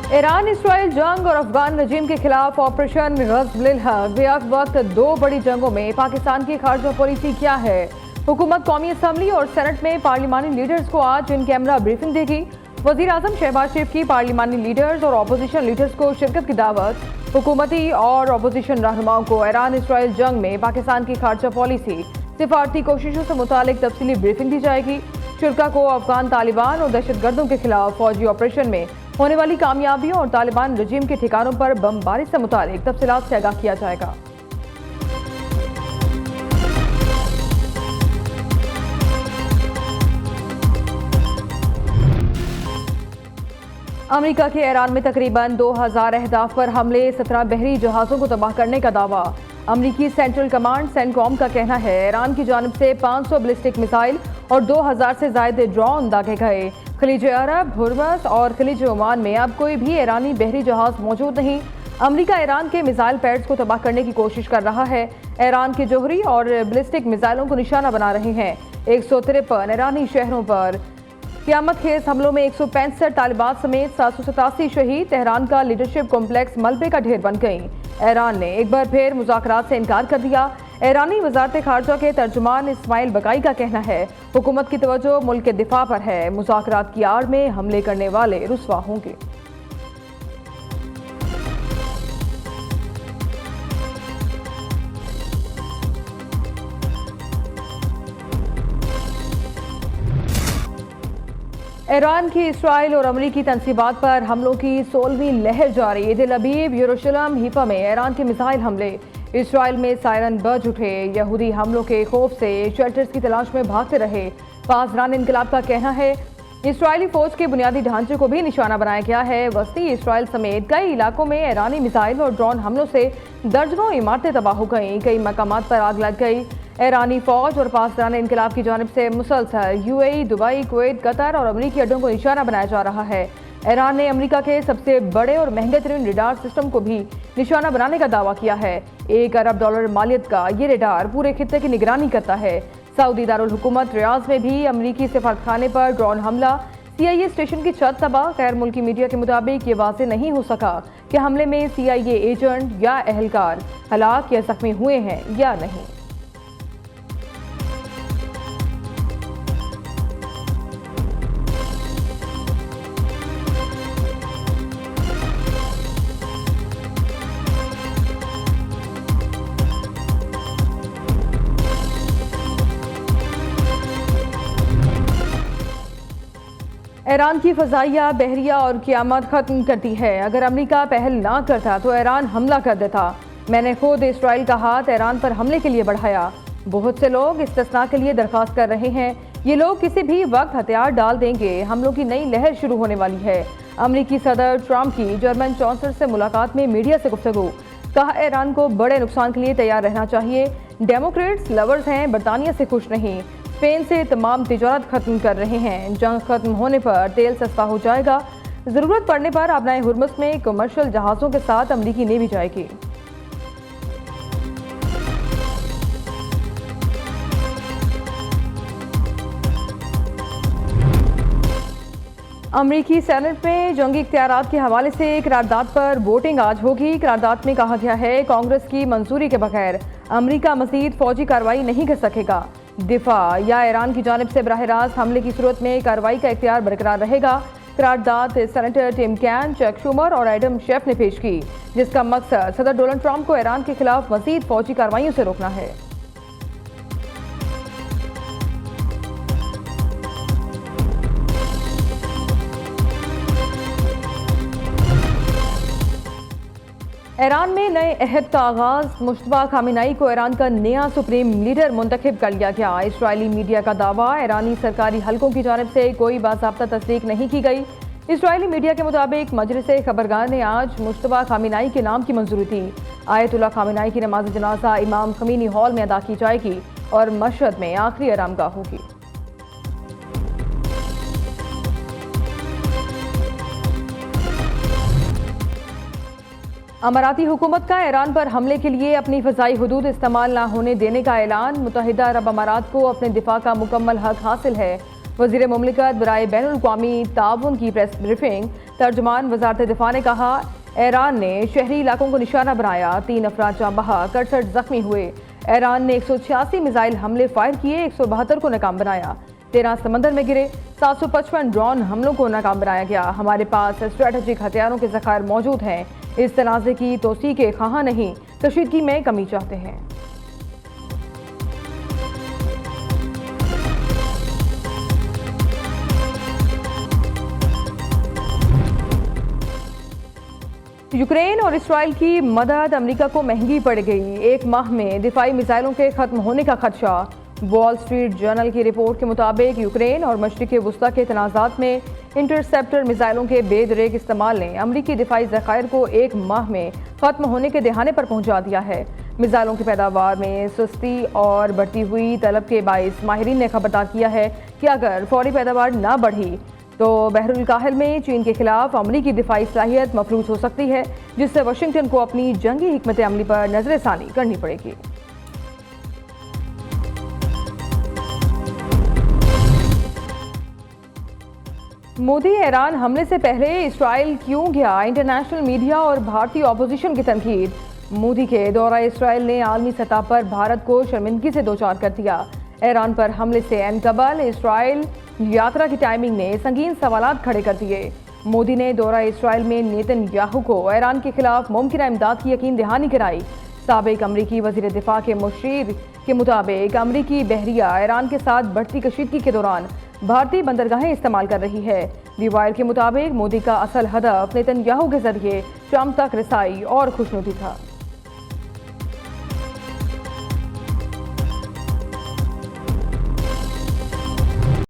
Iran Israel जंग और अफगान रजीम के खिलाफ ऑपरेशन ग़ज़्व-उल हक़ बेअक वक्त दो बड़ी जंगों में पाकिस्तान की खारजा पॉलिसी क्या है। हुकूमत कौमी असम्बली और सेनेट में पार्लिमानी लीडर्स को आज इन कैमरा ब्रीफिंग देगी। वज़ीर आज़म शहबाज शरीफ की पार्लिमानी लीडर्स और अपोजिशन लीडर्स को शिरकत की दावत। हुकूमती और अपोजिशन रहनुमाओं को ईरान इसराइल जंग में पाकिस्तान की खारजा पॉलिसी, सिफारती कोशिशों से मुतालिक तफसीली ब्रीफिंग दी जाएगी। शुरा को अफगान तालिबान और दहशतगर्दों के खिलाफ फौजी ऑपरेशन में होने वाली कामयाबियों और तालिबान रजीम के ठिकानों पर बमबारी से मुतालिक तफसीलात से आगाह किया जाएगा। अमेरिका के ईरान में तकरीबन 2000 अहदाफ पर हमले, 17 बहरी जहाज़ों को तबाह करने का दावा। अमरीकी सेंट्रल कमांड सेंटकॉम का कहना है ईरान की जानिब से 500 बैलिस्टिक मिसाइल और 2000 से ज़ायद ड्रोन दागे गए। खलीज अरब, हुर्मस और खलीज ओमान में अब कोई भी ईरानी बहरी जहाज मौजूद नहीं। अमेरिका ईरान के मिसाइल पैड्स को तबाह करने की कोशिश कर रहा है। ईरान के जोहरी और बैलिस्टिक मिसाइलों को निशाना बना रहे हैं। 153 ईरानी शहरों पर क़यामत खेज़ हमलों में 165 तालिबात समेत 787 शहीद। तेहरान का लीडरशिप कॉम्प्लेक्स मलबे का ढेर बन गई। ईरान ने एक बार फिर मुज़ाकरात से इनकार कर दिया। ईरानी वज़ारत ख़ारजा के तर्जुमान इस्माइल बकाई का कहना है हुकूमत की तवज्जो मुल्क के दिफा पर है। मुज़ाकरात की आड़ में हमले करने वाले रुस्वा होंगे। ईरान की इसराइल और अमरीकी तनसीबात पर हमलों की 16वीं लहर जारी। तेल अवीव, यरूशलेम, हीफा में ईरान के मिसाइल हमले। इसराइल में सायरन बज उठे। यहूदी हमलों के खौफ से शेल्टर्स की तलाश में भागते रहे। पासदारान इनकलाब का कहना है इसराइली फौज के बुनियादी ढांचे को भी निशाना बनाया गया है। वस्ती इसराइल समेत कई इलाकों में ईरानी मिसाइल और ड्रोन हमलों से दर्जनों इमारतें तबाह हो गईं। कई मकामात पर आग लग गई। ईरानी फौज और पासदारान इनकलाब की जानिब से मुसलसल यूएई, दुबई, कुवैत, कतर और अमरीकी अड्डों को निशाना बनाया जा रहा है। ईरान ने अमेरिका के सबसे बड़े और महंगे तरीन रडार सिस्टम को भी निशाना बनाने का दावा किया है। $1 अरब मालियत का ये रडार पूरे खित्ते की निगरानी करता है। सऊदी दारुल हुकूमत रियाज में भी अमरीकी सफारतखाने पर ड्रोन हमला, CIA स्टेशन की छत तबाह। गैर मुल्की मीडिया के मुताबिक ये वाज़ेह नहीं हो सका कि हमले में CIA एजेंट या एहलकार हलाक या जख्मी हुए हैं या नहीं। ईरान की फ़ज़ाइया, बहरिया और क़यामत ख़त्म करती है। अगर अमेरिका पहल ना करता तो ईरान हमला कर देता। मैंने खुद इसराइल का हाथ ईरान पर हमले के लिए बढ़ाया। बहुत से लोग इस्तिस्ना के लिए दरख्वास्त कर रहे हैं। ये लोग किसी भी वक्त हथियार डाल देंगे। हमलों की नई लहर शुरू होने वाली है। अमरीकी सदर ट्रंप की जर्मन चांसलर से मुलाकात में मीडिया से गुफ्तगू। कहा ईरान को बड़े नुकसान के लिए तैयार रहना चाहिए। डेमोक्रेट्स लवर्स हैं, बरतानिया से खुश नहीं। स्पेन से तमाम तिजारत खत्म कर रहे हैं। जंग खत्म होने पर तेल सस्ता हो जाएगा। ज़रूरत पड़ने पर अपनाए हुर्मुज़ में कमर्शियल जहाज़ों के साथ अमरीकी नेवी जाएगी। अमरीकी सेनेट में जंगी इख्तियारात के हवाले से करारदाद पर वोटिंग आज होगी। करारदाद में कहा गया है कांग्रेस की मंजूरी के बगैर अमरीका मज़ीद फौजी कार्रवाई नहीं कर सकेगा। दिफा या ईरान की जानिब से बराह रास्त हमले की सूरत में कार्रवाई का इख्तियार बरकरार रहेगा। करारदाद senator Tim Kaine, Chuck Schumer और एडम शेफ ने पेश की, जिसका मकसद सदर डोनाल्ड ट्रंप को ईरान के खिलाफ मज़ीद फौजी कार्रवाइयों से रोकना है। ईरान में नए अहद का आगाज। मुश्तबा खामिनाई को ईरान का नया सुप्रीम लीडर मुंतखब कर लिया गया। इसराइली मीडिया का दावा ईरानी सरकारी हलकों की जानिब से कोई बाज़ाब्ता तस्दीक नहीं की गई। इसराइली मीडिया के मुताबिक मजलिस खबरगार ने आज मुश्तबा खामिनाई के नाम की मंजूरी दी। आयतुल्लाह खामिनाई की नमाज जनाजा इमाम खमीनी हॉल में अदा की जाएगी और मशहद में आखिरी आरामगाह होगी। अमाराती हुकूमत का ईरान पर हमले के लिए अपनी फ़ज़ाई हदूद इस्तेमाल न होने देने का ऐलान। मुत्तहिदा अरब अमारात को अपने दिफा का मुकम्मल हक हासिल है। वज़ीर मुमलिकत बराए बैनुल-अक़वामी ताउन की प्रेस ब्रीफिंग। तर्जुमान वज़ारत दिफा ने कहा, ईरान ने शहरी इलाकों को निशाना बनाया, 3 अफराद जाँ बहक, 68 जख्मी हुए। ईरान ने 186 मिसाइल हमले फायर किए, 172 को नाकाम बनाया। 13 समंदर में गिरे, 755 ड्रोन हमलों को नाकाम बनाया गया। हमारे पास स्ट्रेटेजिक हथियारों के ज़खायर मौजूद हैं। इस तनाज़े की तोसी के ख़्वाह नहीं, कशीदगी में कमी चाहते हैं। यूक्रेन और इसराइल की मदद अमेरिका को महंगी पड़ गई। 1 माह में दिफाई मिसाइलों के खत्म होने का खदशा। वॉल स्ट्रीट जर्नल की रिपोर्ट के मुताबिक यूक्रेन और मशरिक़ वुस्ता के तनाज़ात में इंटरसेप्टर मिसाइलों के बेदरेक इस्तेमाल ने अमरीकी दिफाई ज़खायर को 1 माह में ख़त्म होने के दहाने पर पहुंचा दिया है। मिसाइलों की पैदावार में सुस्ती और बढ़ती हुई तलब के बाइस माहिरीन ने खबरदार किया है कि अगर फौरी पैदावार न बढ़ी तो बहरुल काहिल में चीन के खिलाफ अमरीकी दिफाई सलाहियत मफलूज हो सकती है, जिससे वाशिंगटन को अपनी जंगी हिकमत अमली पर नजरसानी करनी पड़ेगी। मोदी ईरान हमले से पहले इसराइल क्यों गया, इंटरनेशनल मीडिया और भारतीय अपोजिशन की तनकीद। मोदी के दौरा इसराइल ने आलमी सतह पर भारत को शर्मिंदगी से दोचार कर दिया। ईरान पर हमले से एन कबल इसराइल यात्रा की टाइमिंग ने संगीन सवालात खड़े कर दिए। मोदी ने दौरा इसराइल में नेतन्याहू को ईरान के खिलाफ मुमकिन इमदाद की यकीन दहानी कराई। साबिक अमरीकी वजीर दिफा के मुशीर के मुताबिक अमरीकी बहरिया ईरान के साथ बढ़ती कशीदगी के दौरान भारतीय बंदरगाहें इस्तेमाल कर रही है। दी वायर के मुताबिक मोदी का असल हदफ नेतन्याहू के जरिए शाम तक रसाई और खुशनुदी था।